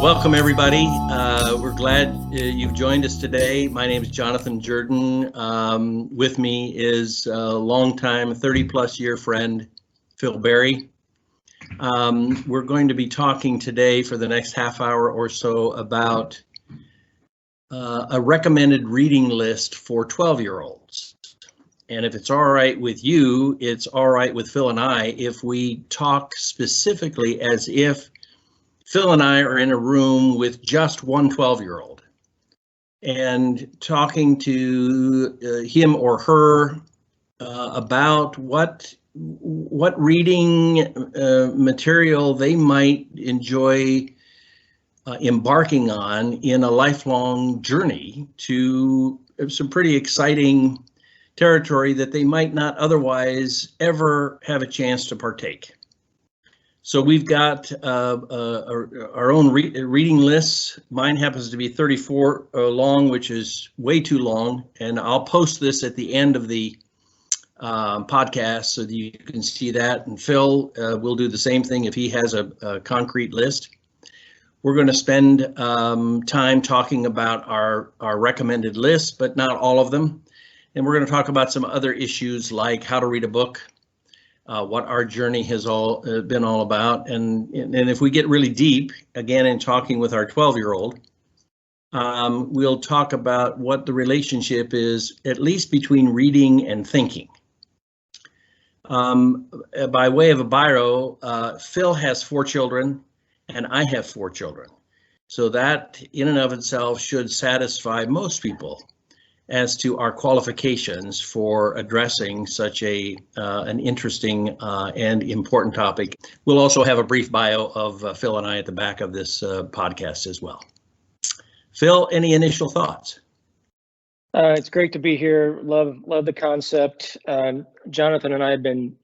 Welcome, everybody. We're glad you've joined us today. My name is Jonathan Jordan. With me is a longtime 30-plus year friend, Phil Berry. We're going to be talking today for the next half hour or so about a recommended reading list for 12-year-olds. And if it's all right with you, it's all right with Phil and I if we talk specifically as if Phil and I are in a room with just one 12-year-old and talking to him or her about what reading material they might enjoy embarking on in a lifelong journey to some pretty exciting territory that they might not otherwise ever have a chance to partake. So we've got our own reading lists. Mine happens to be 34 long, which is way too long. And I'll post this at the end of the podcast so that you can see that. And Phil will do the same thing if he has a concrete list. We're going to spend time talking about our recommended list, but not all of them. And we're going to talk about some other issues like how to read a book, what our journey has been all about. And if we get really deep, again, in talking with our 12-year-old, we'll talk about what the relationship is, at least between reading and thinking. By way of a bio, Phil has 4 children and I have 4 children. So that in and of itself should satisfy most people as to our qualifications for addressing such an interesting and important topic. We'll also have a brief bio of Phil and I at the back of this podcast as well. Phil, any initial thoughts? It's great to be here. Love the concept. Jonathan and I have been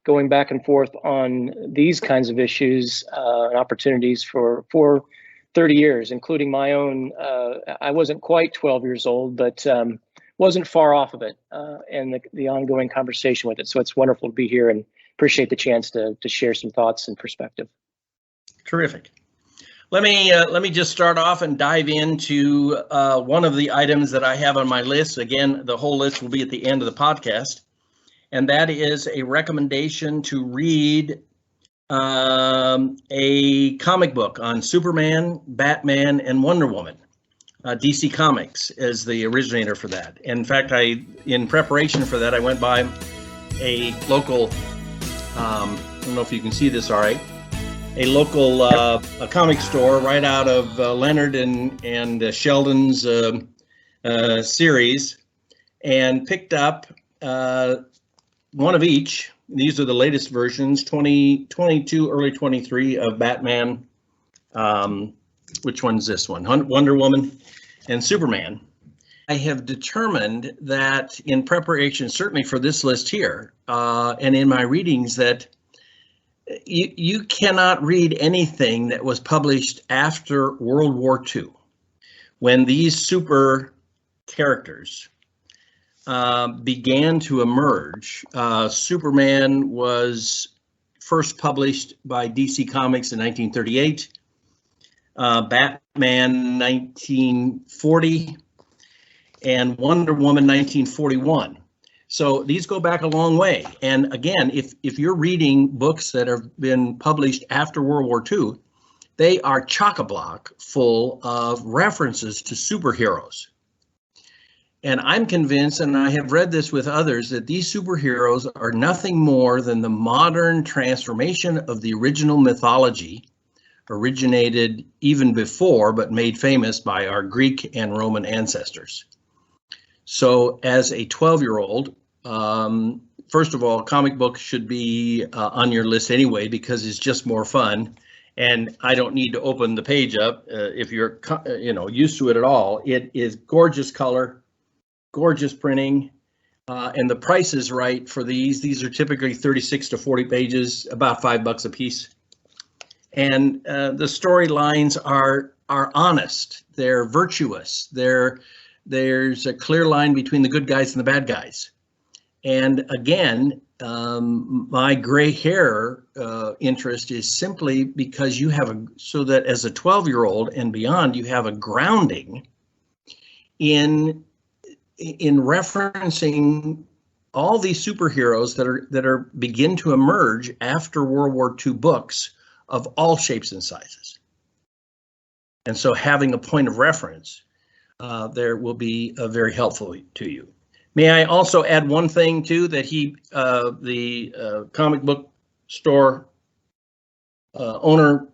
going back and forth on these kinds of issues and opportunities for 30 years, including my own. I wasn't quite 12 years old, but wasn't far off of it, and the ongoing conversation with it. So it's wonderful to be here and appreciate the chance to share some thoughts and perspective. Terrific. Let me just start off and dive into one of the items that I have on my list. Again, the whole list will be at the end of the podcast, and that is a recommendation to read a comic book on Superman, Batman, and Wonder Woman. DC Comics is the originator for that. In fact, in preparation for that, I went by a local, I don't know if you can see this all right, a local a comic store right out of Leonard and Sheldon's series, and picked up one of each. These are the latest versions, 2022, early 23 of Batman. Which one's this one? Wonder Woman and Superman. I have determined that in preparation, certainly for this list here, and in my readings, that you cannot read anything that was published after World War II, when these super characters began to emerge. Superman was first published by DC Comics in 1938, Batman 1940, and Wonder Woman 1941. So these go back a long way. And again, if you're reading books that have been published after World War II, they are chock-a-block full of references to superheroes. And I'm convinced, and I have read this with others, that these superheroes are nothing more than the modern transformation of the original mythology, originated even before, but made famous by our Greek and Roman ancestors. So as a 12-year-old, first of all, comic books should be on your list anyway, because it's just more fun. And I don't need to open the page up if you're used to it at all. It is gorgeous color, gorgeous printing, and the price is right for these. These are typically 36 to 40 pages, about $5 a piece. And the storylines are honest. They're virtuous. There's a clear line between the good guys and the bad guys. And again, my gray hair interest is simply because you have so that as a 12-year-old and beyond, you have a grounding in referencing all these superheroes that are begin to emerge after World War II books of all shapes and sizes. And so having a point of reference there will be very helpful to you. May I also add one thing too, that the comic book store owner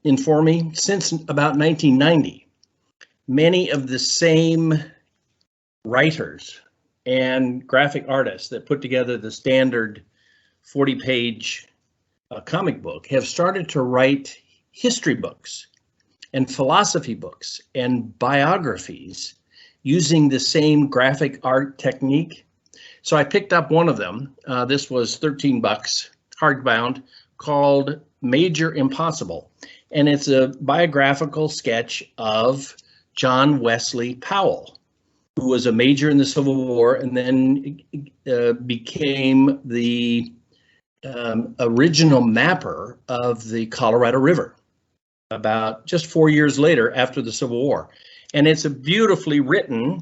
informed me, since about 1990, many of the same writers and graphic artists that put together the standard 40-page comic book have started to write history books and philosophy books and biographies using the same graphic art technique. So I picked up one of them. This was $13, hardbound, called Major Impossible. And it's a biographical sketch of John Wesley Powell, who was a major in the Civil War and then became the original mapper of the Colorado River about just 4 years later after the Civil War. And it's a beautifully written,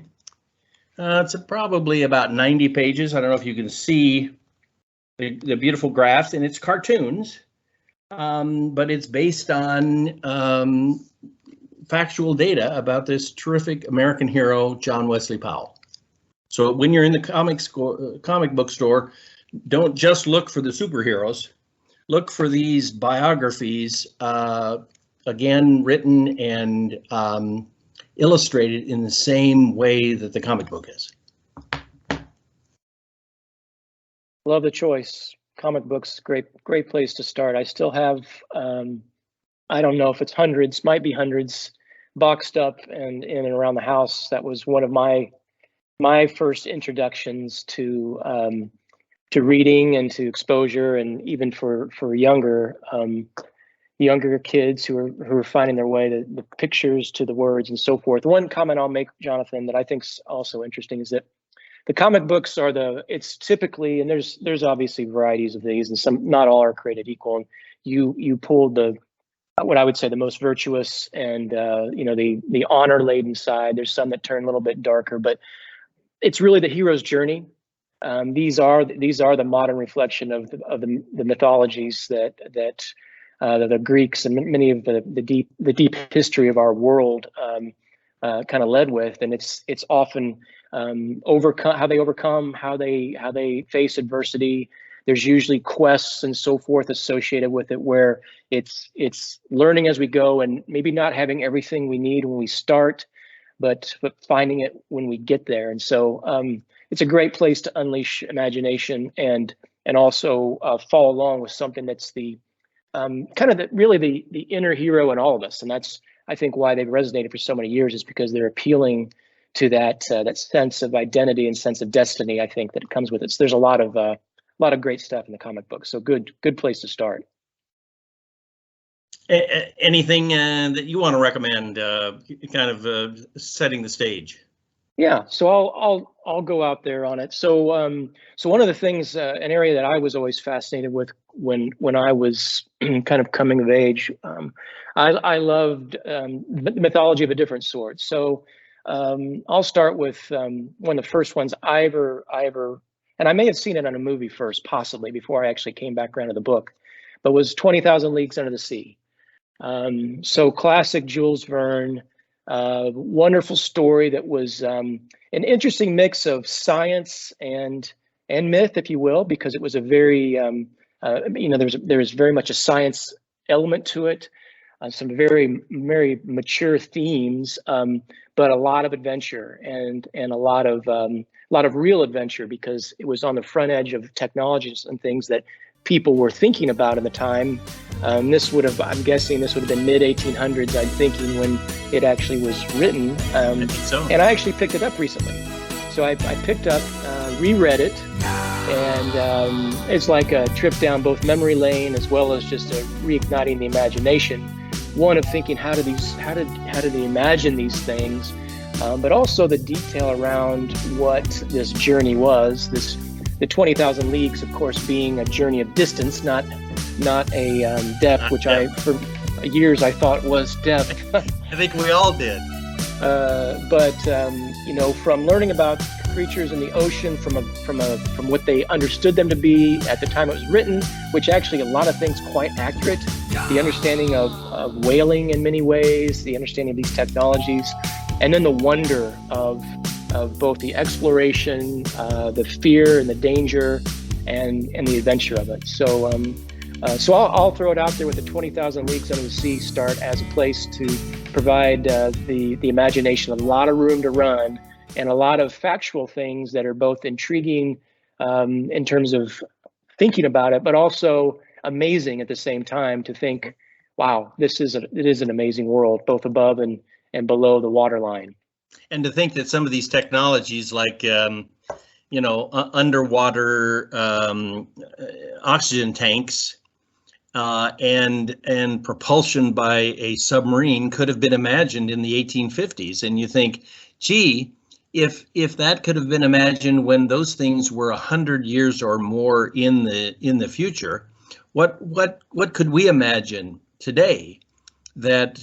it's probably about 90 pages. I don't know if you can see the beautiful graphs, and it's cartoons, but it's based on factual data about this terrific American hero, John Wesley Powell. So when you're in the comic book store, don't just look for the superheroes, look for these biographies, again, written and illustrated in the same way that the comic book is. Love the choice. Comic books, great place to start. I still have, I don't know if it's hundreds, might be hundreds, boxed up and in and around the house. That was one of my first introductions to reading and to exposure, and even for younger kids who are finding their way to the pictures, to the words, and so forth. One comment I'll make, Jonathan, that I think is also interesting is that the comic books are it's typically, and there's obviously varieties of these, and some, not all are created equal. And you pulled what I would say the most virtuous and the honor laden side. There's some that turn a little bit darker, but it's really the hero's journey. These are the modern reflection of the mythologies that the Greeks and many of the deep history of our world kind of led with, and it's often how they overcome, how they face adversity. There's usually quests and so forth associated with it, where it's learning as we go, and maybe not having everything we need when we start, but finding it when we get there. And so it's a great place to unleash imagination and also follow along with something that's the kind of really the inner hero in all of us. And that's, I think, why they've resonated for so many years, is because they're appealing to that sense of identity and sense of destiny, I think, that comes with it. So there's a lot of great stuff in the comic book. So good place to start. Anything that you want to recommend, kind of setting the stage? Yeah, so I'll go out there on it. So one of the things, an area that I was always fascinated with when I was kind of coming of age, I loved mythology of a different sort. So I'll start with one of the first ones I ever, and I may have seen it on a movie first, possibly, before I actually came back around to the book, but was 20,000 Leagues Under the Sea. So classic Jules Verne. Wonderful story that was an interesting mix of science and myth, if you will, because it was a very, there was very much a science element to it, some very, very mature themes, but a lot of adventure and a lot of real adventure, because it was on the front edge of technologies and things that people were thinking about in the time. I'm guessing this would have been mid-1800s, I'm thinking, when it actually was written. I think so. And I actually picked it up recently. So I picked up, reread it, and it's like a trip down both memory lane as well as just reigniting the imagination. One of thinking, how do they imagine these things, but also the detail around what this journey was, the 20,000 leagues, of course, being a journey of distance, not a depth, which I for years I thought was depth. I think we all did. But from learning about creatures in the ocean from what they understood them to be at the time it was written, which actually a lot of things quite accurate. The understanding of whaling in many ways, the understanding of these technologies, and then the wonder of both the exploration, the fear and the danger, and the adventure of it. So I'll throw it out there with the 20,000 Leagues Under the Sea start as a place to provide the imagination a lot of room to run, and a lot of factual things that are both intriguing in terms of thinking about it, but also amazing at the same time to think, wow, it is an amazing world, both above and below the waterline. And to think that some of these technologies like, underwater oxygen tanks and propulsion by a submarine could have been imagined in the 1850s. And you think, gee, if that could have been imagined when those things were 100 years or more in the future, what could we imagine today that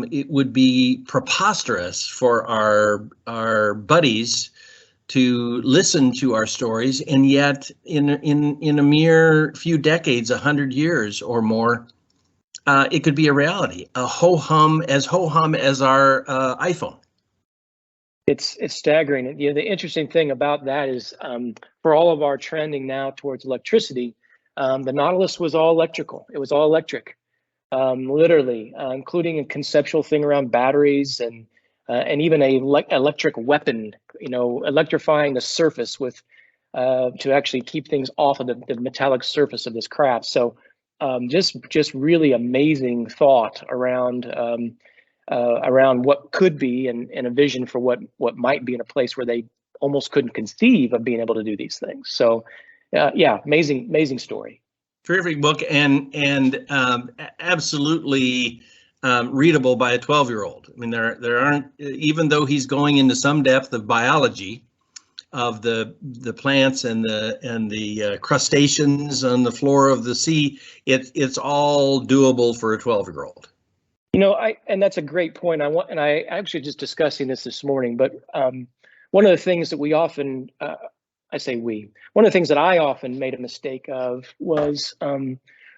it would be preposterous for our buddies to listen to our stories, and yet in a mere few decades, 100 years or more, it could be a reality, ho-hum as our iPhone. It's staggering. The interesting thing about that is for all of our trending now towards electricity, the Nautilus was all electrical. It was all electric, literally, including a conceptual thing around batteries and even a electric weapon, electrifying the surface with to actually keep things off of the metallic surface of this craft. So just really amazing thought around what could be and a vision for what might be in a place where they almost couldn't conceive of being able to do these things. So amazing story. Terrific book, and absolutely readable by a 12-year-old. I mean, there aren't, even though he's going into some depth of biology of the plants and the crustaceans on the floor of the sea, it's all doable for a 12-year-old. And that's a great point. I actually just discussing this morning, but one of the things that we often, one of the things that I often made a mistake of was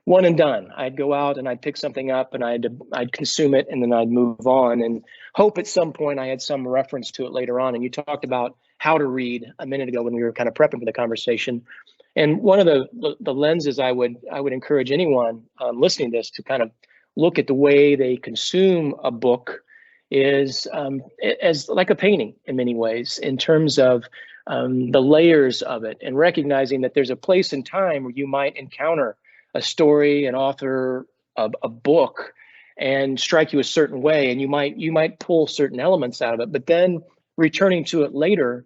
one and done. I'd go out and I'd pick something up and I'd consume it, and then I'd move on and hope at some point I had some reference to it later on. And you talked about how to read a minute ago when we were kind of prepping for the conversation. And one of the lenses I would encourage anyone listening to this to kind of look at the way they consume a book is as like a painting in many ways, in terms of the layers of it, and recognizing that there's a place and time where you might encounter a story, an author, a book, and strike you a certain way, and you might pull certain elements out of it, but then returning to it later,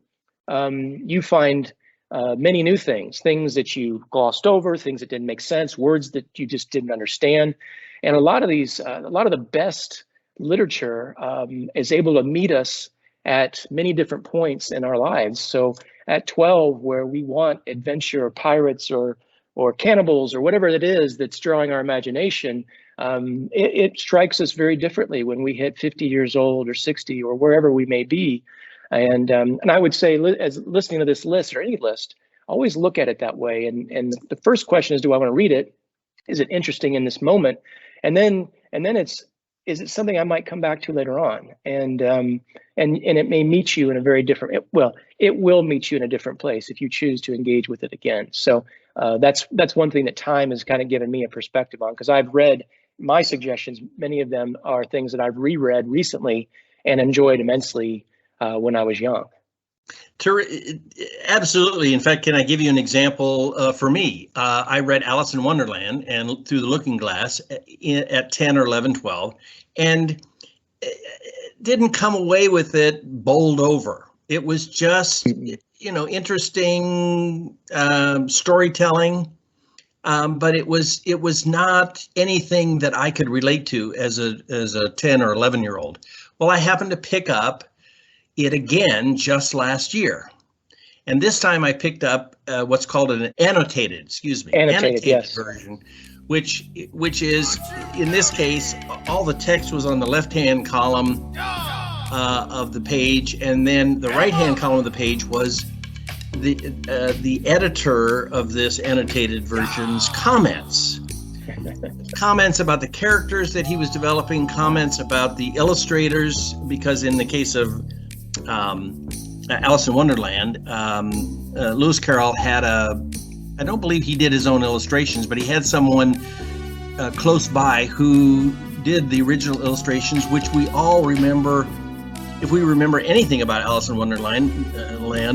you find many new things that you glossed over, things that didn't make sense, words that you just didn't understand. And a lot of the best literature is able to meet us at many different points in our lives. So at 12, where we want adventure or pirates or cannibals or whatever it is that's drawing our imagination, it strikes us very differently when we hit 50 years old or 60 or wherever we may be. And I would say, as listening to this list or any list, always look at it that way. And the first question is, do I want to read it? Is it interesting in this moment? And then is it something I might come back to later on? And it may meet you in a very different, it will meet you in a different place if you choose to engage with it again. So that's one thing that time has kind of given me a perspective on, because I've read my suggestions. Many of them are things that I've reread recently and enjoyed immensely when I was young. Absolutely. In fact, can I give you an example for me? I read Alice in Wonderland and Through the Looking Glass at 10 or 11, 12, and didn't come away with it bowled over. It was just, interesting storytelling, but it was not anything that I could relate to as a 10 or 11-year-old. Well, I happened to pick up it again just last year, And this time I picked up what's called an annotated Yes. version, which is, in this case, all the text was on the left-hand column of the page, and then the right-hand column of the page was the editor of this annotated version's comments. Comments about the characters that he was developing, comments about the illustrators, because in the case of Alice in Wonderland, Lewis Carroll had I don't believe he did his own illustrations, but he had someone close by who did the original illustrations, which we all remember. If we remember anything about Alice in Wonderland,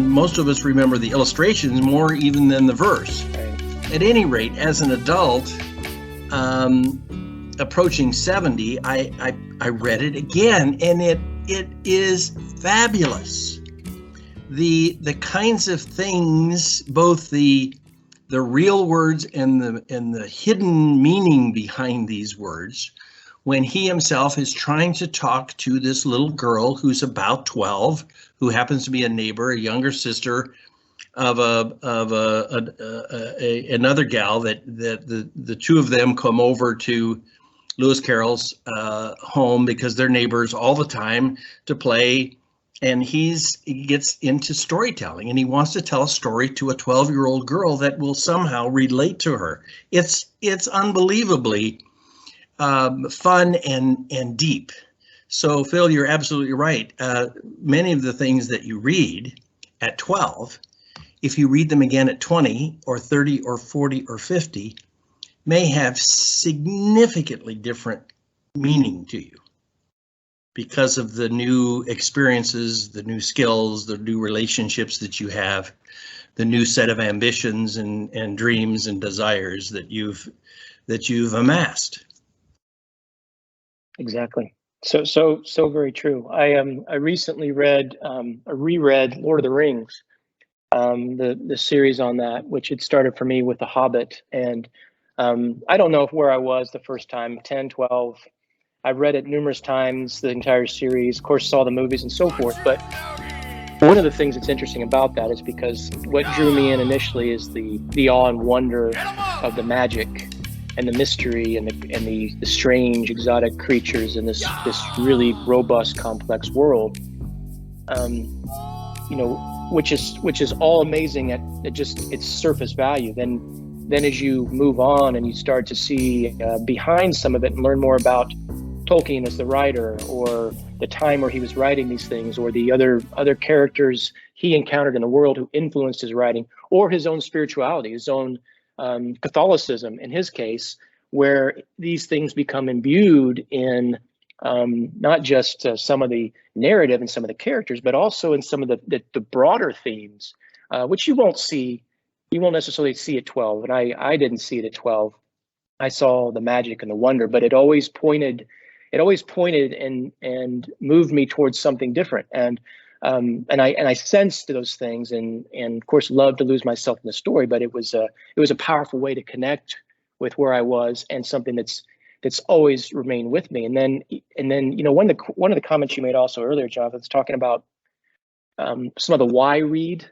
most of us remember the illustrations more even than the verse. Right. At any rate, as an adult, approaching 70, I read it again, and it is fabulous. The kinds of things, both the real words and the hidden meaning behind these words, when he himself is trying to talk to this little girl who's about 12, who happens to be a neighbor, a younger sister of another gal that the two of them come over to Lewis Carroll's home because they're neighbors all the time to play. And he gets into storytelling, and he wants to tell a story to a 12-year-old girl that will somehow relate to her. It's unbelievably fun and deep. So, Phil, you're absolutely right. Many of the things that you read at 12, if you read them again at 20 or 30 or 40 or 50, may have significantly different meaning to you, because of the new experiences, the new skills, the new relationships that you have, the new set of ambitions and dreams and desires that you've amassed. Exactly. So very true. I recently reread Lord of the Rings, the series on that, which had started for me with The Hobbit, and I don't know where I was the first time, 10, 12. I've read it numerous times, the entire series, of course, saw the movies and so forth. But one of the things that's interesting about that is because what drew me in initially is the awe and wonder of the magic and the mystery and the strange exotic creatures in this really robust, complex world. Which is all amazing at just its surface value. Then as you move on and you start to see behind some of it and learn more about Tolkien as the writer, or the time where he was writing these things, or the other characters he encountered in the world who influenced his writing, or his own spirituality, his own Catholicism in his case, where these things become imbued in not just some of the narrative and some of the characters, but also in some of the broader themes, which you won't necessarily see at 12. And I didn't see it at 12. I saw the magic and the wonder, but it always pointed and moved me towards something different. And I sensed those things, and of course loved to lose myself in the story. But it was a powerful way to connect with where I was, and something that's always remained with me. And then one of the comments you made also earlier, Jonathan, was talking about some of the why read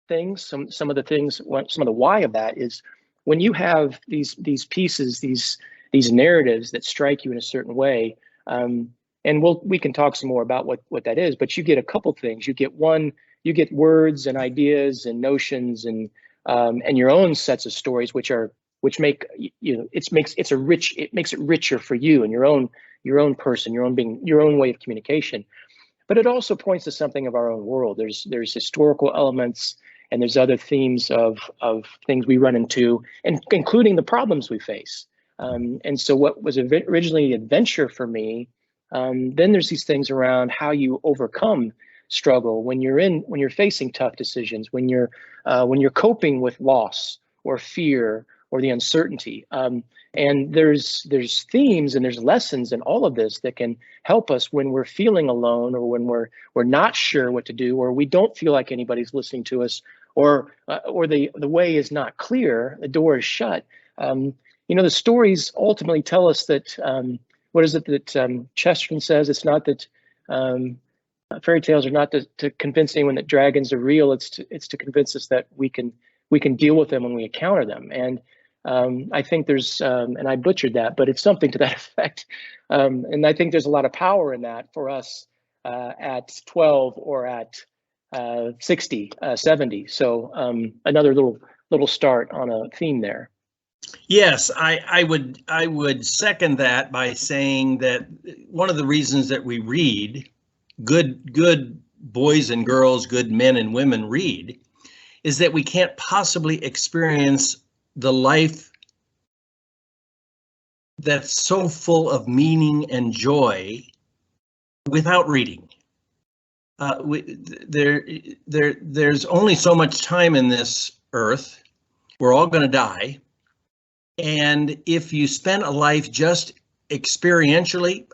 things. Some of the why of that is when you have these pieces, these narratives that strike you in a certain way. And we can talk some more about what that is, but you get a couple things. You get words and ideas and notions and your own sets of stories, which make it makes it richer for you and your own person, your own being, your own way of communication. But it also points to something of our own world. There's historical elements, and there's other themes of things we run into, and including the problems we face. And so what was originally adventure for me, then there's these things around how you overcome struggle when you're facing tough decisions, when you're coping with loss or fear or the uncertainty. And there's themes and there's lessons in all of this that can help us when we're feeling alone, or when we're not sure what to do, or we don't feel like anybody's listening to us, or the way is not clear, the door is shut. The stories ultimately tell us that, what is it that Chesterton says? It's not that Fairy tales are not to convince anyone that dragons are real. It's to convince us that we can deal with them when we encounter them. And I think there's, and I butchered that, but it's something to that effect. And I think there's a lot of power in that for us at 12 or at 60, 70. So another little start on a theme there. Yes, I would second that by saying that one of the reasons that we read, good boys and girls, good men and women read, is that we can't possibly experience the life that's so full of meaning and joy without reading. There's only so much time in this earth. We're all going to die. And if you spend a life just experientially,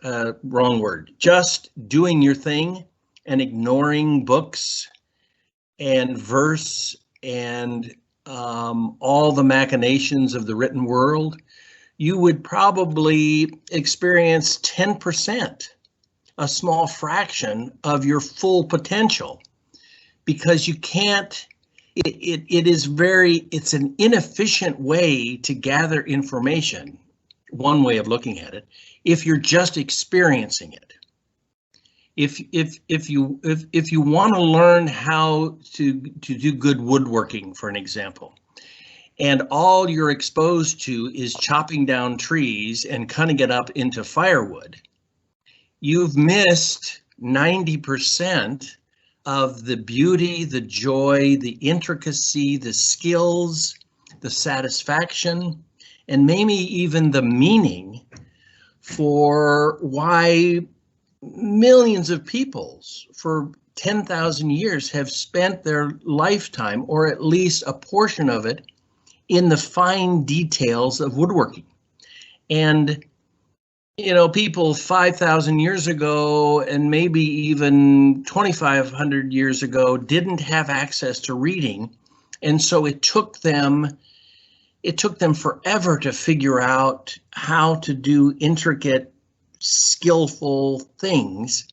wrong word, just doing your thing and ignoring books and verse and all the machinations of the written world, you would probably experience 10%, a small fraction of your full potential, because you can't. It's an inefficient way to gather information, one way of looking at it, if you're just experiencing it. If you want to learn how to do good woodworking, for an example, and all you're exposed to is chopping down trees and cutting it up into firewood, you've missed 90% of the beauty, the joy, the intricacy, the skills, the satisfaction, and maybe even the meaning for why millions of peoples for 10,000 years have spent their lifetime, or at least a portion of it, in the fine details of woodworking. And you know, people 5,000 years ago and maybe even 2,500 years ago didn't have access to reading. And so it took them forever to figure out how to do intricate, skillful things.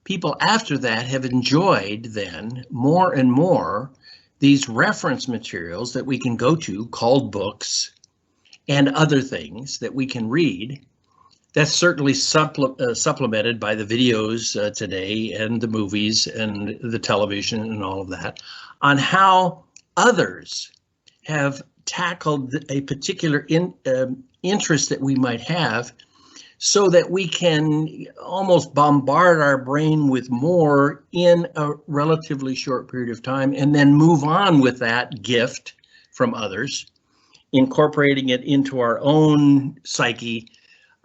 People after that have enjoyed then more and more these reference materials that we can go to, called books, and other things that we can read. That's certainly supplemented by the videos today and the movies and the television and all of that, on how others have tackled a particular interest that we might have, so that we can almost bombard our brain with more in a relatively short period of time, and then move on with that gift from others, incorporating it into our own psyche,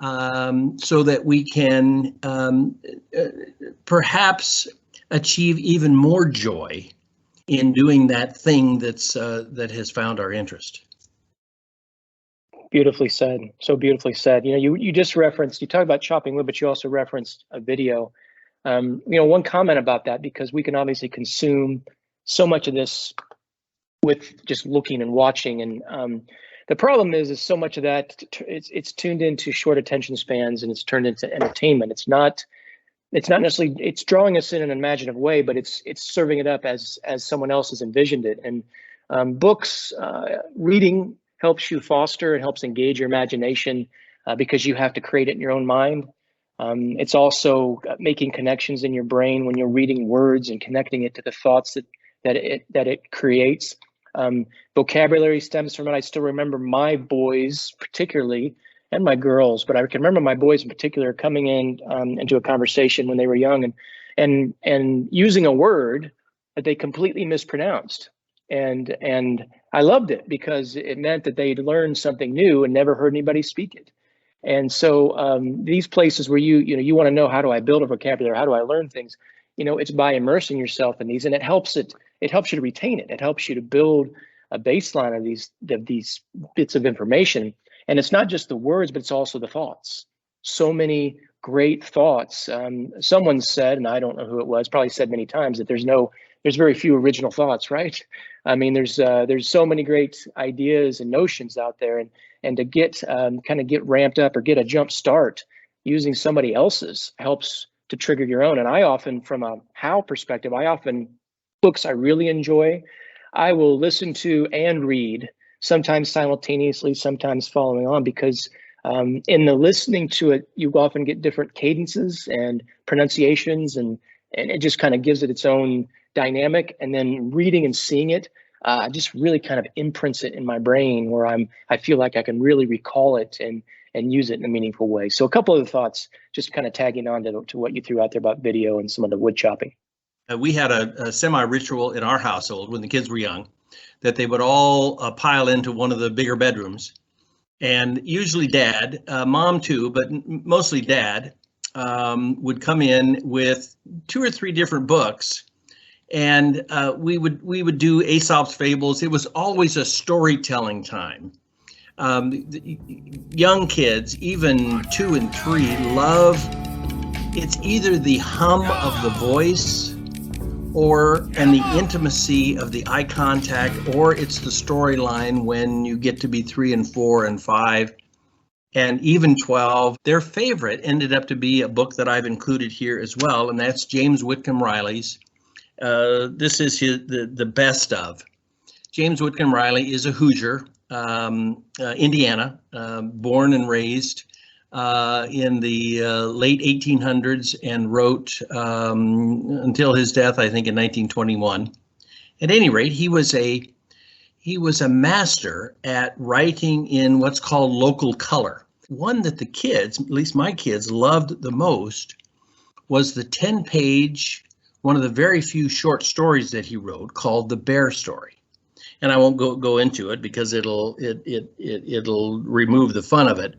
so that we can perhaps achieve even more joy in doing that thing that has found our interest. Beautifully said. So beautifully said. You know, you just referenced, you talk about chopping wood, but you also referenced a video. You know, one comment about that, because we can obviously consume so much of this with just looking and watching, and the problem is so much of that it's tuned into short attention spans, and it's turned into entertainment. It's not necessarily, it's drawing us in an imaginative way, but it's serving it up as someone else has envisioned it. And books, reading helps you foster, it helps engage your imagination, because you have to create it in your own mind. It's also making connections in your brain when you're reading words and connecting it to the thoughts that it creates. Vocabulary stems from it. I still remember my boys particularly, and my girls, but I can remember my boys in particular coming in into a conversation when they were young and using a word that they completely mispronounced. And I loved it, because it meant that they'd learned something new and never heard anybody speak it. And so these places where you want to know, how do I build a vocabulary? How do I learn things? You know, it's by immersing yourself in these, and it helps you to retain it. It helps you to build a baseline of these bits of information. And it's not just the words, but it's also the thoughts. So many great thoughts. Someone said, and I don't know who it was, probably said many times, that there's very few original thoughts, right? I mean, there's so many great ideas and notions out there, and to get kind of get ramped up or get a jump start using somebody else's helps to trigger your own. And I often, from a how perspective, books I really enjoy, I will listen to and read, sometimes simultaneously, sometimes following on, because in the listening to it, you often get different cadences and pronunciations, and it just kind of gives it its own dynamic. And then reading and seeing it, just really kind of imprints it in my brain, where I feel like I can really recall it and use it in a meaningful way. So a couple of the thoughts, just kind of tagging on to what you threw out there about video and some of the wood chopping. We had a semi-ritual in our household when the kids were young, that they would all pile into one of the bigger bedrooms. And usually dad, mom too, but mostly dad, would come in with 2 or 3 different books. And we would do Aesop's Fables. It was always a storytelling time. Young kids, even 2 and 3, love, it's either the hum of the voice and the intimacy of the eye contact, or it's the storyline when you get to be 3 and 4 and 5 and even 12. Their favorite ended up to be a book that I've included here as well, and that's James Whitcomb Riley's. This is the best of. James Whitcomb Riley is a Hoosier, Indiana, born and raised in the late 1800s, and wrote until his death, I think, in 1921. At any rate, he was a master at writing in what's called local color. One that the kids, at least my kids, loved the most was the 10-page, one of the very few short stories that he wrote, called The Bear Story. And I won't go into it because it'll remove the fun of it.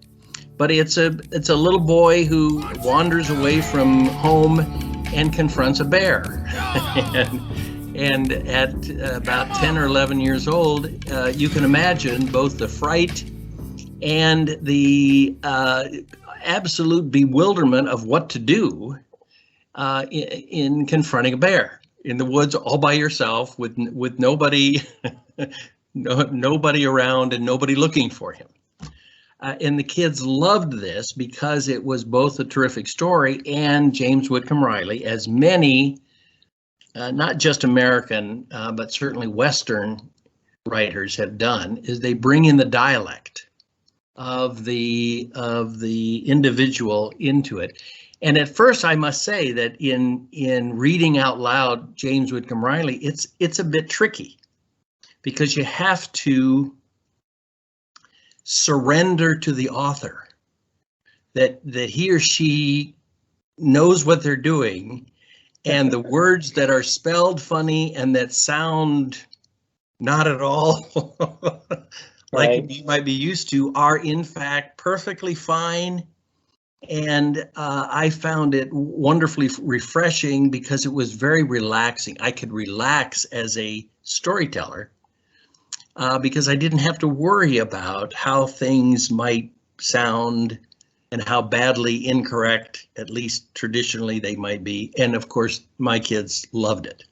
But it's a little boy who wanders away from home and confronts a bear. and at about 10 or 11 years old, you can imagine both the fright and the absolute bewilderment of what to do in confronting a bear in the woods all by yourself with nobody nobody around and nobody looking for him. And the kids loved this because it was both a terrific story, and James Whitcomb Riley, as many, not just American, but certainly Western writers have done, is they bring in the dialect of the individual into it. And at first, I must say that in reading out loud James Whitcomb Riley, it's a bit tricky, because you have to surrender to the author that he or she knows what they're doing, and the words that are spelled funny and that sound not at all like Right. you might be used to are in fact perfectly fine. And I found it wonderfully refreshing because it was very relaxing. I could relax as a storyteller because I didn't have to worry about how things might sound and how badly incorrect, at least traditionally, they might be. And of course, my kids loved it.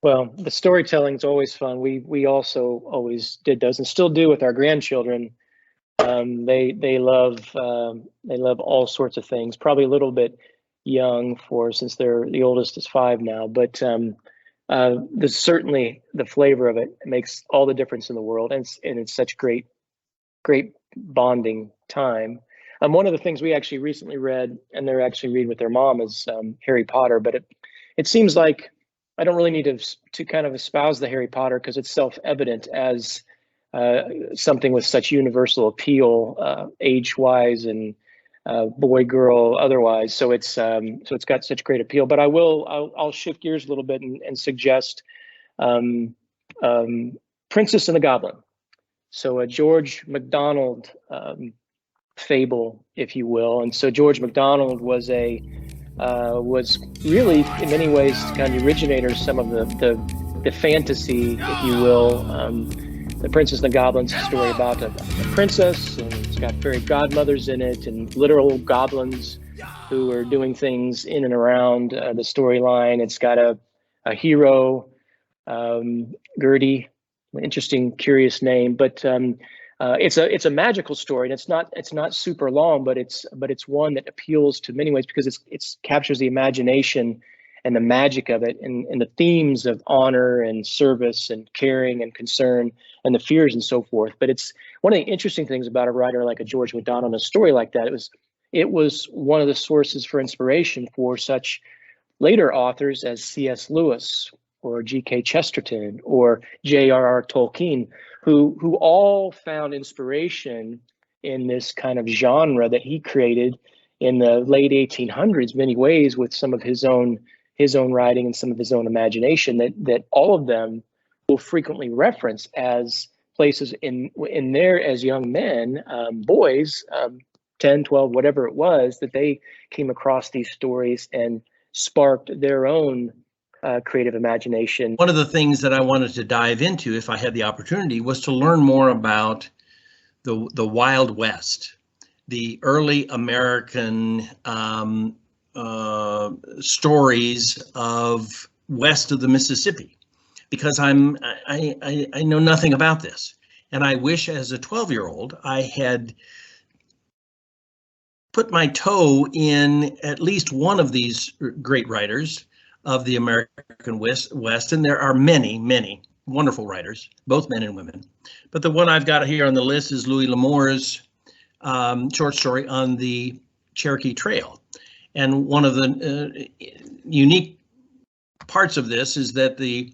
Well, the storytelling's always fun. We also always did those and still do with our grandchildren. They love all sorts of things. Probably a little bit young since the oldest is 5 now, but there's certainly the flavor of it makes all the difference in the world, and it's such great bonding time. One of the things we actually recently read, and they're actually reading with their mom, is Harry Potter. But it seems like I don't really need to kind of espouse the Harry Potter because it's self-evident as something with such universal appeal, age-wise and boy, girl, otherwise. So it's got such great appeal. But I'll shift gears a little bit and suggest Princess and the Goblin. So a George MacDonald fable, if you will. And so George MacDonald was really in many ways kind of the originator of some of the fantasy, if you will. The Princess and the Goblin's a story about a princess, and it's got fairy godmothers in it and literal goblins who are doing things in and around the storyline. It's got a hero, Gertie, an interesting, curious name. But it's a magical story, and it's not super long, but it's one that appeals to many ways because it's captures the imagination and the magic of it, and the themes of honor and service and caring and concern and the fears and so forth. But it's one of the interesting things about a writer like a George MacDonald and a story like that. It was one of the sources for inspiration for such later authors as C.S. Lewis or G.K. Chesterton or J.R.R. Tolkien, who all found inspiration in this kind of genre that he created in the late 1800s, many ways with some of his own writing and some of his own imagination that all of them will frequently reference as places in there as young men, boys, 10, 12, whatever it was, that they came across these stories and sparked their own creative imagination. One of the things that I wanted to dive into, if I had the opportunity, was to learn more about the Wild West, the early American stories of west of the Mississippi, because I know nothing about this, and I wish as a 12-year-old I had put my toe in at least one of these great writers of the American West, and there are many, many wonderful writers, both men and women. But the one I've got here on the list is Louis L'Amour's short story on the Cherokee Trail. And one of the unique parts of this is that the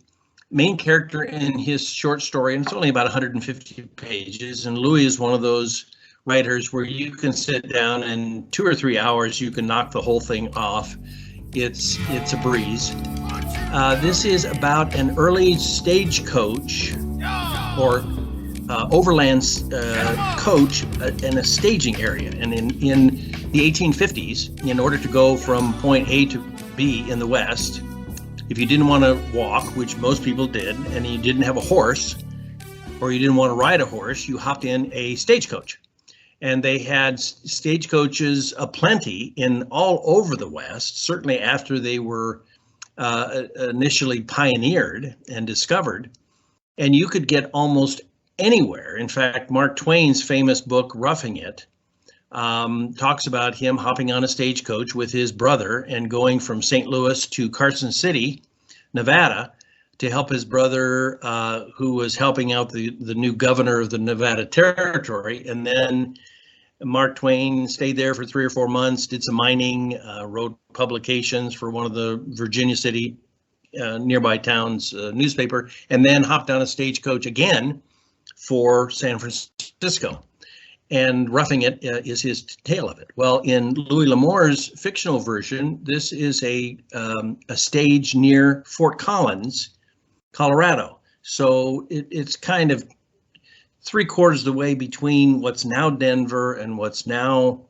main character in his short story, and it's only about 150 pages, and Louis is one of those writers where you can sit down and 2 or 3 hours you can knock the whole thing off. It's a breeze. This is about an early stagecoach or overland coach in a staging area. And in the 1850s, in order to go from point A to B in the West, if you didn't want to walk, which most people did, and you didn't have a horse, or you didn't want to ride a horse, you hopped in a stagecoach. And they had stagecoaches aplenty in all over the West, certainly after they were initially pioneered and discovered. And you could get almost anywhere. In fact, Mark Twain's famous book, Roughing It, talks about him hopping on a stagecoach with his brother and going from St. Louis to Carson City, Nevada, to help his brother, who was helping out the new governor of the Nevada Territory. And then Mark Twain stayed there for 3 or 4 months, did some mining, wrote publications for one of the Virginia City nearby towns newspaper, and then hopped on a stagecoach again for San Francisco. And Roughing It is his tale of it. Well, in Louis L'Amour's fictional version, this is a stage near Fort Collins, Colorado. So it's kind of 3/4 of the way between what's now Denver and what's now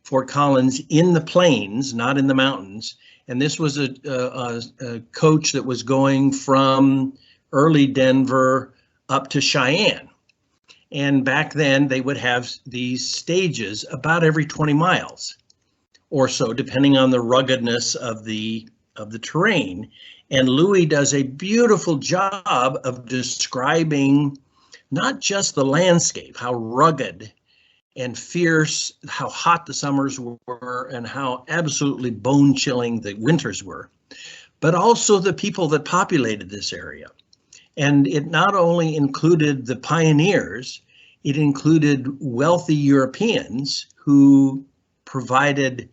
Fort Collins, in the plains, not in the mountains. And this was a coach that was going from early Denver up to Cheyenne. And back then they would have these stages about every 20 miles or so, depending on the ruggedness of the terrain. And Louis does a beautiful job of describing not just the landscape, how rugged and fierce, how hot the summers were, and how absolutely bone-chilling the winters were, but also the people that populated this area. And it not only included the pioneers, it included wealthy Europeans who provided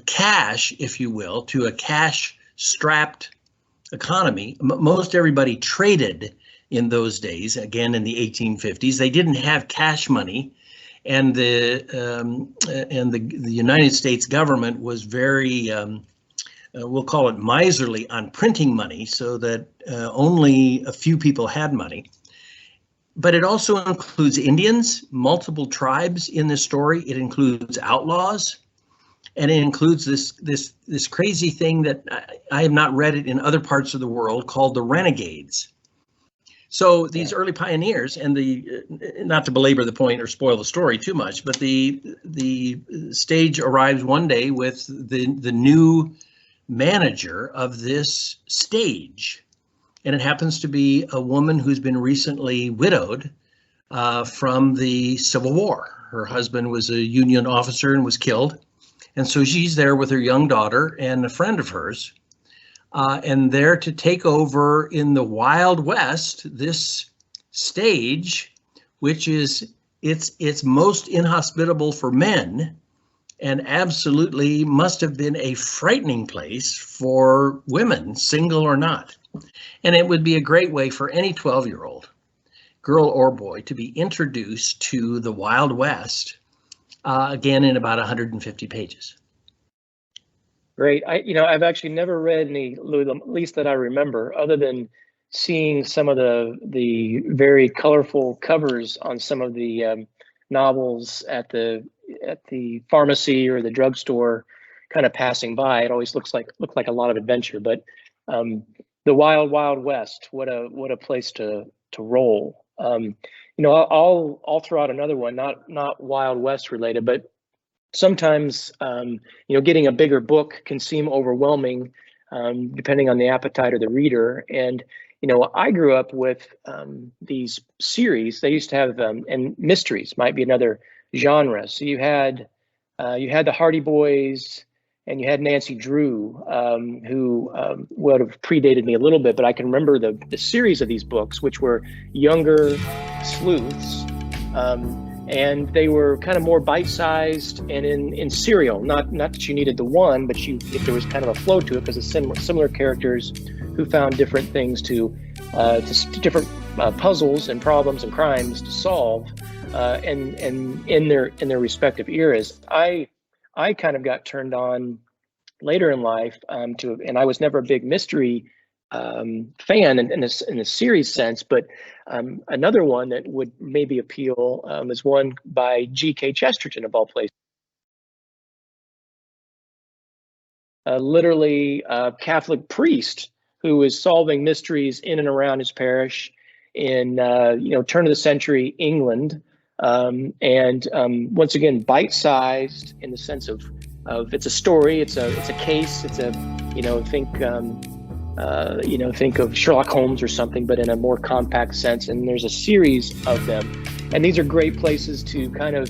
cash, if you will, to a cash-strapped economy. Most everybody traded in those days, again in the 1850s. They didn't have cash money, and the United States government was very, we'll call it miserly on printing money, so that only a few people had money. But it also includes Indians, multiple tribes in this story. It includes outlaws, and it includes this crazy thing that I have not read it in other parts of the world, called the renegades. So these early pioneers, and not to belabor the point or spoil the story too much, but the stage arrives one day with the new manager of this stage. and it happens to be a woman who's been recently widowed from the Civil War. Her husband was a Union officer and was killed, and so she's there with her young daughter and a friend of hers, and they're to take over in the Wild West this stage, which is it's most inhospitable for men, and absolutely must have been a frightening place for women, single or not. And it would be a great way for any 12-year-old, girl or boy, to be introduced to the Wild West, again, in about 150 pages. Great. I've actually never read any, at least that I remember, other than seeing some of the very colorful covers on some of the novels at the pharmacy or the drugstore, kind of passing by. It always looked like a lot of adventure. But the Wild West, what a place to roll. I'll throw out another one, not Wild West related, but sometimes getting a bigger book can seem overwhelming, depending on the appetite of the reader. And I grew up with these series. They used to have and mysteries might be another genre. So you had the Hardy Boys, and you had Nancy Drew, who would have predated me a little bit, but I can remember the series of these books, which were younger sleuths, and they were kind of more bite-sized and in serial. Not that you needed the one, but if there was kind of a flow to it, because it's similar characters who found different things to different puzzles and problems and crimes to solve, and in their respective eras. I kind of got turned on later in life and I was never a big mystery fan in the series sense, but another one that would maybe appeal is one by G.K. Chesterton, of all places. Literally a Catholic priest who is solving mysteries in and around his parish in turn of the century England. Once again, bite-sized in the sense of it's a story, it's a case, it's a think of Sherlock Holmes or something, but in a more compact sense. And there's a series of them, and these are great places to kind of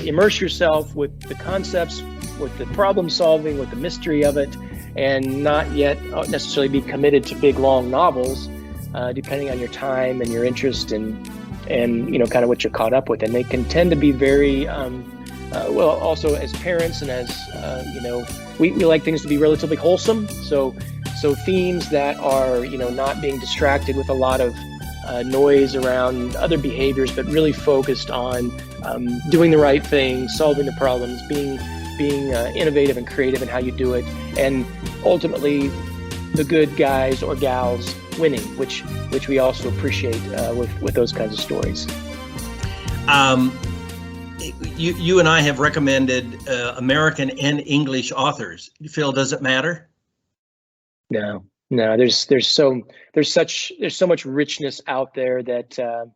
immerse yourself with the concepts, with the problem solving, with the mystery of it, and not yet necessarily be committed to big long novels, depending on your time and your interest and kind of what you're caught up with. And they can tend to be very also as parents and as we like things to be relatively wholesome, so themes that are not being distracted with a lot of noise around other behaviors, but really focused on doing the right thing, solving the problems, being innovative and creative in how you do it, and ultimately the good guys or gals winning, which we also appreciate with those kinds of stories. You and I have recommended American and English authors. Phil, does it matter? No. There's so much richness out there that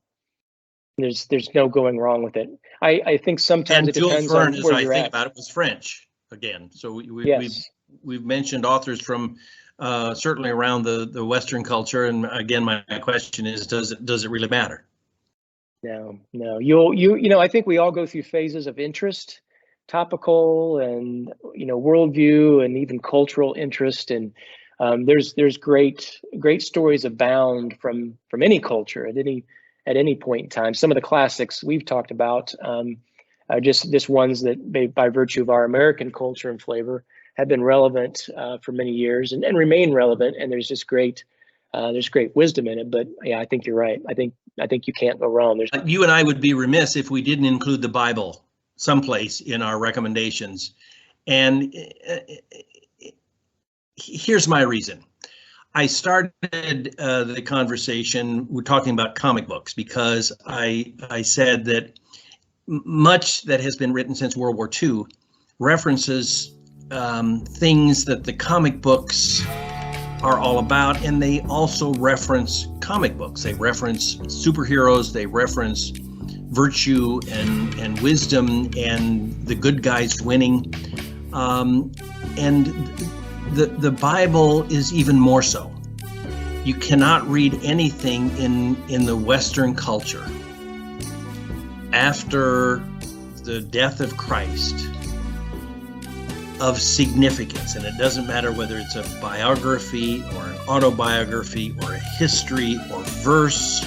there's no going wrong with it. I think sometimes and it depends Verne, on where as you're I think at. about it, was French again. So Yes. we've mentioned authors from certainly around the Western culture, and again, my question is, does it really matter? No. I think we all go through phases of interest, topical and worldview, and even cultural interest. And there's great stories abound from any culture at any point in time. Some of the classics we've talked about are just ones that, by virtue of our American culture and flavor, have been relevant for many years and remain relevant. And there's great wisdom in it. But yeah, I think you're right. I think you can't go wrong. You and I would be remiss if we didn't include the Bible someplace in our recommendations. And here's my reason. I started the conversation, we're talking about comic books, because I said that much that has been written since World War II references things that the comic books are all about, and they also reference comic books. They reference superheroes, they reference virtue and wisdom and the good guys winning. And the Bible is even more so. You cannot read anything in the Western culture after the death of Christ of significance, and it doesn't matter whether it's a biography or an autobiography or a history or verse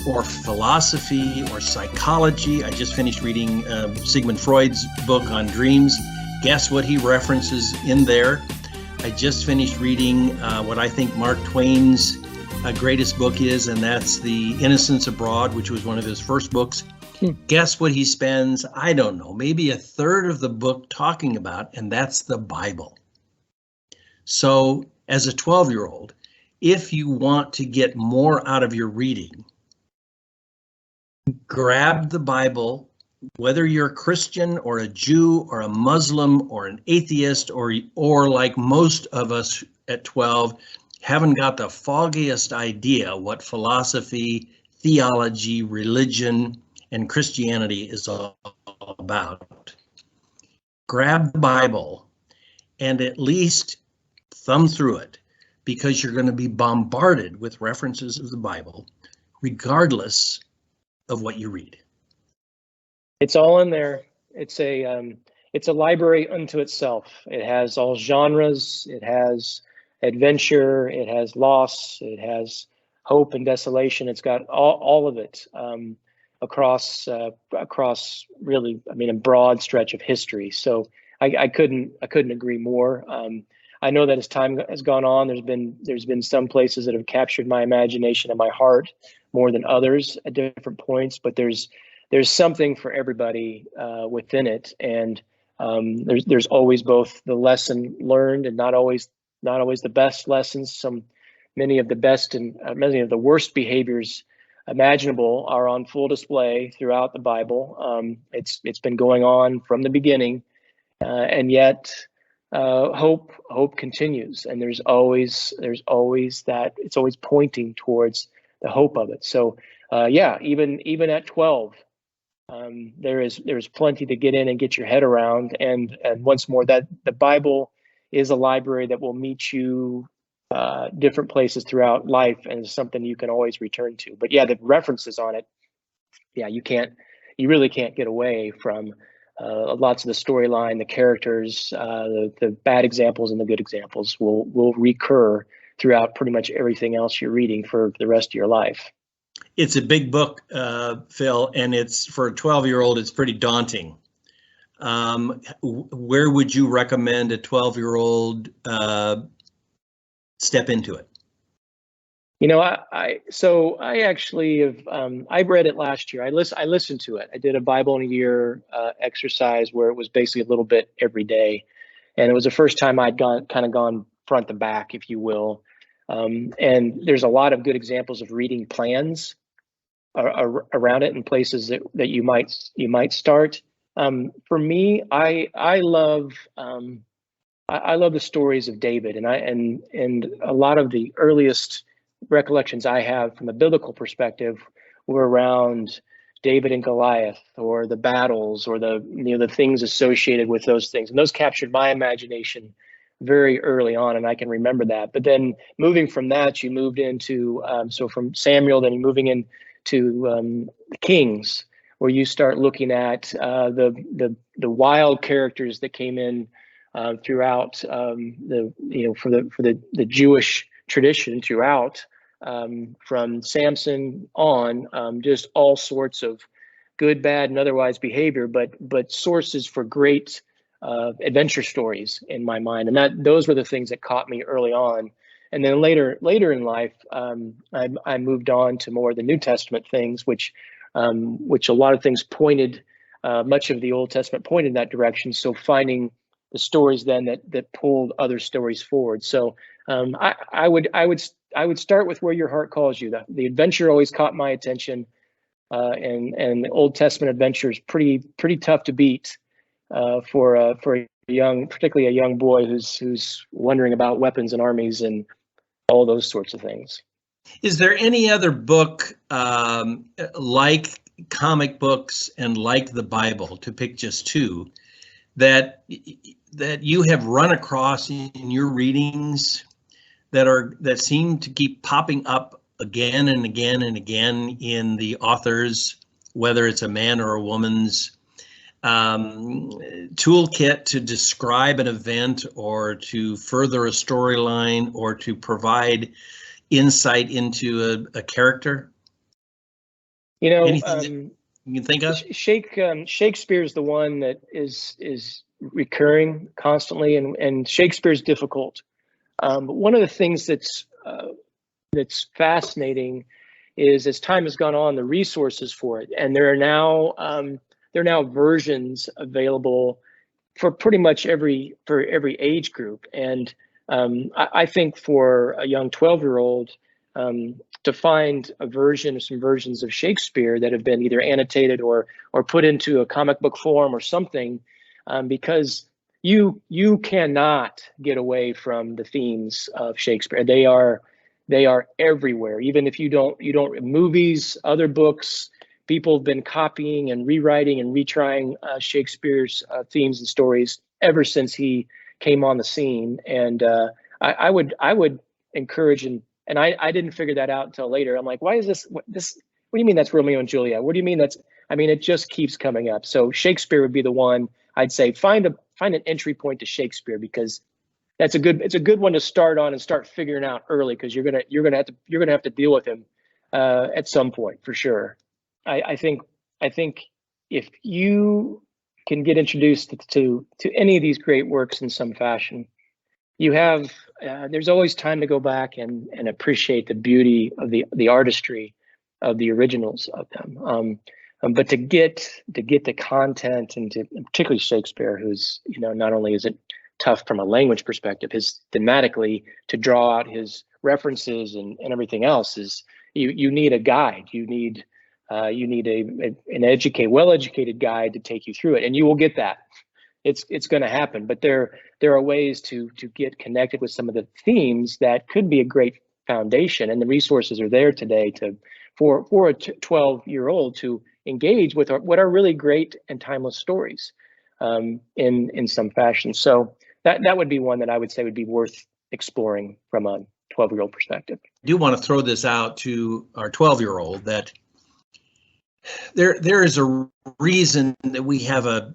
or philosophy or psychology. I just finished reading Sigmund Freud's book on dreams. Guess what he references in there? I just finished reading what I think Mark Twain's greatest book is, and that's The Innocents Abroad, which was one of his first books. Guess what he spends, I don't know, maybe a third of the book talking about, and that's the Bible. So as a 12-year-old, if you want to get more out of your reading, grab the Bible, whether you're a Christian or a Jew or a Muslim or an atheist or like most of us at 12, haven't got the foggiest idea what philosophy, theology, religion, and Christianity is all about. Grab the Bible and at least thumb through it, because you're going to be bombarded with references of the Bible, regardless of what you read. It's all in there. It's a library unto itself. It has all genres. It has adventure. It has loss. It has hope and desolation. It's got all of it across really, I mean, a broad stretch of history. So I couldn't agree more. I know that as time has gone on, there's been some places that have captured my imagination and my heart more than others at different points, but there's something for everybody within it, and there's always both the lesson learned and not always the best lessons. Many of the best and many of the worst behaviors imaginable are on full display throughout the Bible. It's been going on from the beginning, and yet hope continues, and there's always that. It's always pointing towards the hope of it. So yeah, even at 12. There's plenty to get in and get your head around, and once more, that the Bible is a library that will meet you different places throughout life, and is something you can always return to. But yeah, the references on it, yeah, you really can't get away from lots of the storyline, the characters, the bad examples and the good examples will recur throughout pretty much everything else you're reading for the rest of your life. It's a big book, Phil, and it's for a 12-year-old, it's pretty daunting. Where would you recommend a 12-year-old step into it? You know, I actually have, I read it last year. I listened to it. I did a Bible in a year exercise where it was basically a little bit every day. And it was the first time I'd gone front to back, if you will. And there's a lot of good examples of reading plans around it in places that you might start. For me, I love the stories of David, and a lot of the earliest recollections I have from a biblical perspective were around David and Goliath, or the battles, or the things associated with those things, and those captured my imagination very early on, and I can remember that. But then moving from that, you moved into so from Samuel, then moving into the Kings, where you start looking at the wild characters that came in throughout for the Jewish tradition throughout, from Samson on, just all sorts of good, bad, and otherwise behavior, but sources for great adventure stories in my mind, and those were the things that caught me early on. And then later in life, I moved on to more of the New Testament things, which a lot of things pointed, much of the Old Testament pointed in that direction. So finding the stories then that pulled other stories forward. So I would start with where your heart calls you. The adventure always caught my attention, and the Old Testament adventure is pretty tough to beat for a particularly a young boy who's wondering about weapons and armies and all those sorts of things. Is there any other book like comic books and like the Bible, to pick just two, that you have run across in your readings that seem to keep popping up again and again and again in the authors, whether it's a man or a woman's toolkit to describe an event or to further a storyline or to provide insight into a character? You know, anything you can think of? Shakespeare's the one that is recurring constantly, and Shakespeare's difficult. But one of the things that's fascinating is, as time has gone on, the resources for it, and there are now versions available for pretty much every age group. And I think for a young 12-year-old, to find some versions of Shakespeare that have been either annotated or put into a comic book form or something, because you cannot get away from the themes of Shakespeare. They are everywhere. Even if you don't movies, other books, people have been copying and rewriting and retrying Shakespeare's themes and stories ever since he came on the scene. And I would encourage, and I didn't figure that out until later. I'm like, why is this? What do you mean that's Romeo and Juliet? What do you mean that's? I mean, it just keeps coming up. So Shakespeare would be the one I'd say. Find an entry point to Shakespeare, because it's a good one to start on and start figuring out early, because you're gonna have to deal with him at some point for sure. I think if you can get introduced to any of these great works in some fashion, you have there's always time to go back and appreciate the beauty of the artistry of the originals of them. But to get the content, and particularly Shakespeare, who's, not only is it tough from a language perspective, his thematically, to draw out his references and everything else, is you need a guide. You need an well-educated guide to take you through it, and you will get that. It's going to happen. But there are ways to get connected with some of the themes that could be a great foundation, and the resources are there today for a 12-year-old to engage with what are really great and timeless stories in some fashion. So that would be one that I would say would be worth exploring from a 12-year-old perspective. I do want to throw this out to our 12-year-old that there is a reason that we have a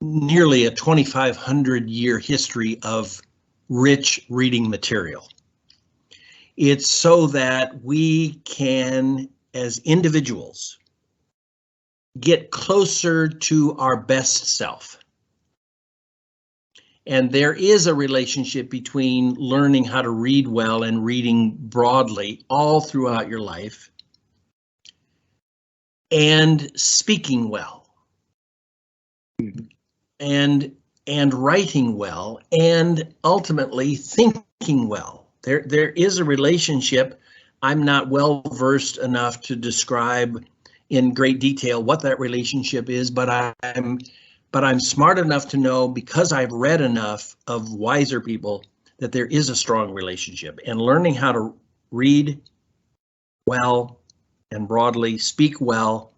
nearly a 2,500-year history of rich reading material. It's so that we can, as individuals, get closer to our best self. And there is a relationship between learning how to read well and reading broadly all throughout your life, and speaking well, and writing well, and ultimately thinking well. There is a relationship. I'm not well versed enough to describe in great detail what that relationship is, but I'm smart enough to know, because I've read enough of wiser people, that there is a strong relationship. And learning how to read well and broadly, speak well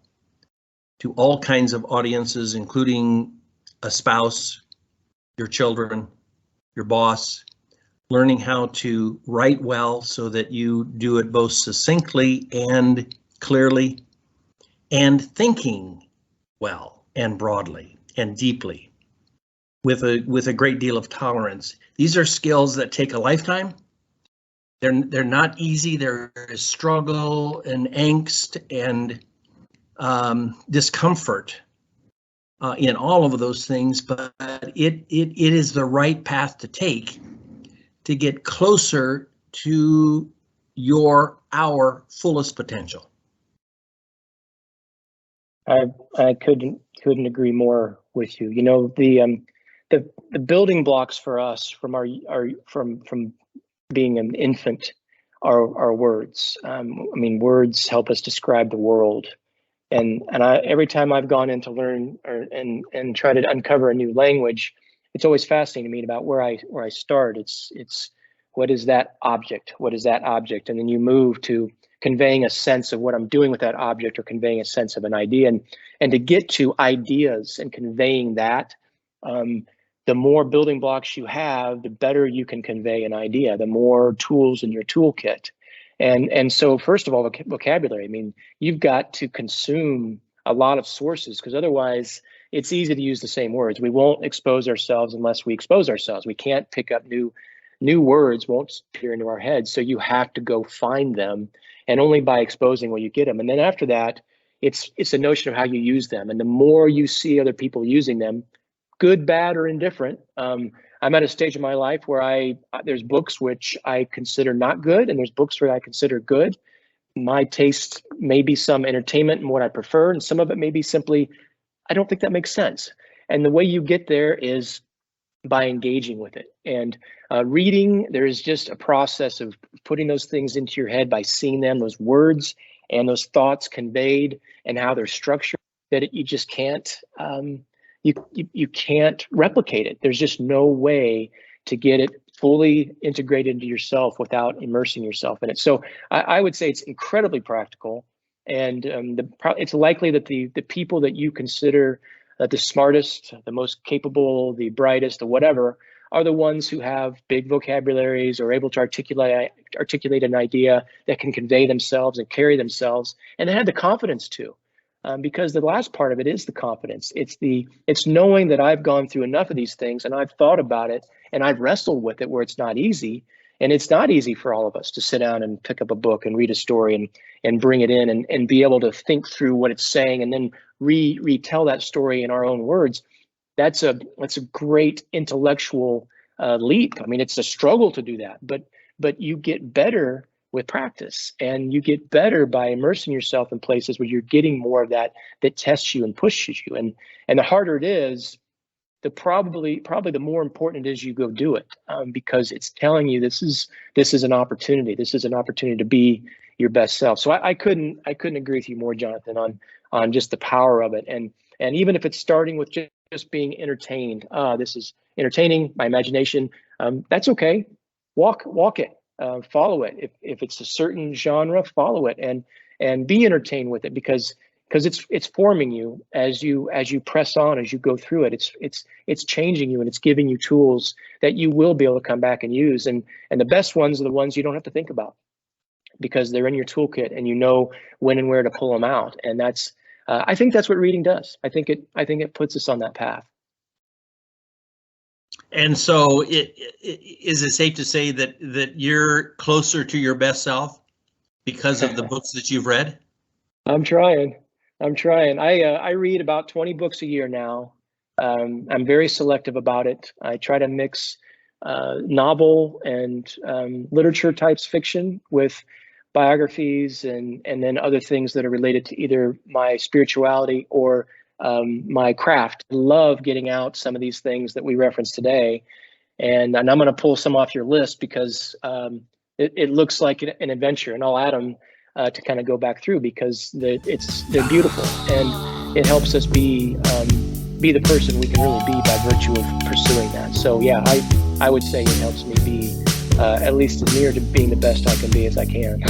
to all kinds of audiences, including a spouse, your children, your boss, learning how to write well so that you do it both succinctly and clearly, and thinking well and broadly and deeply with a great deal of tolerance. These are skills that take a lifetime. They're not easy. There is struggle and angst and discomfort in all of those things, but it is the right path to take to get closer to our fullest potential. I couldn't agree more with you. The building blocks for us from from being an infant are words. Words help us describe the world. And every time I've gone in to learn and try to uncover a new language, it's always fascinating to me about where I start. It's what is that object? What is that object? And then you move to conveying a sense of what I'm doing with that object, or conveying a sense of an idea, and to get to ideas and conveying that. the more building blocks you have, the better you can convey an idea, the more tools in your toolkit. And so first of all, vocabulary. I mean, you've got to consume a lot of sources, because otherwise it's easy to use the same words. We won't expose ourselves unless we expose ourselves. We can't pick up new words, won't appear into our heads. So you have to go find them, and only by exposing will you get them. And then after that, it's a notion of how you use them. And the more you see other people using them, good, bad, or indifferent. I'm at a stage in my life where there's books which I consider not good, and there's books where I consider good. My taste may be some entertainment and what I prefer, and some of it may be simply, I don't think that makes sense. And the way you get there is by engaging with it. And reading, there is just a process of putting those things into your head by seeing them, those words and those thoughts conveyed and how they're structured, that you just can't, you can't replicate it. There's just no way to get it fully integrated into yourself without immersing yourself in it. So I would say it's incredibly practical, and it's likely that the people that you consider the smartest, the most capable, the brightest, or whatever, are the ones who have big vocabularies or able to articulate an idea that can convey themselves and carry themselves, and they have the confidence to. Because the last part of it is the confidence. It's knowing that I've gone through enough of these things and I've thought about it and I've wrestled with it where it's not easy. And it's not easy for all of us to sit down and pick up a book and read a story and bring it in and be able to think through what it's saying and then retell that story in our own words. That's a great intellectual leap. I mean, it's a struggle to do that, but you get better with practice, and you get better by immersing yourself in places where you're getting more of that tests you and pushes you. And the harder it is, the probably the more important it is you go do it, because it's telling you this is an opportunity. This is an opportunity to be your best self. So I couldn't agree with you more, Jonathan, on just the power of it. And even if it's starting with just being entertained, this is entertaining my imagination. That's okay. Walk it. Follow it. If it's a certain genre, follow it and be entertained with it, because it's forming you as you press on, as you go through it. It's changing you, and it's giving you tools that you will be able to come back and use. And the best ones are the ones you don't have to think about, because they're in your toolkit and you know when and where to pull them out. And that's I think that's what reading does. I think it puts us on that path. And so is it safe to say that you're closer to your best self because of the books that you've read? I'm trying. I read about 20 books a year now. I'm very selective about it. I try to mix novel and literature types fiction with biographies and then other things that are related to either my spirituality or my craft. I love getting out some of these things that we referenced today, and I'm going to pull some off your list because it looks like an adventure, and I'll add them to kind of go back through, because they're beautiful, and it helps us be the person we can really be by virtue of pursuing that. So yeah, I would say it helps me be at least as near to being the best I can be as I can.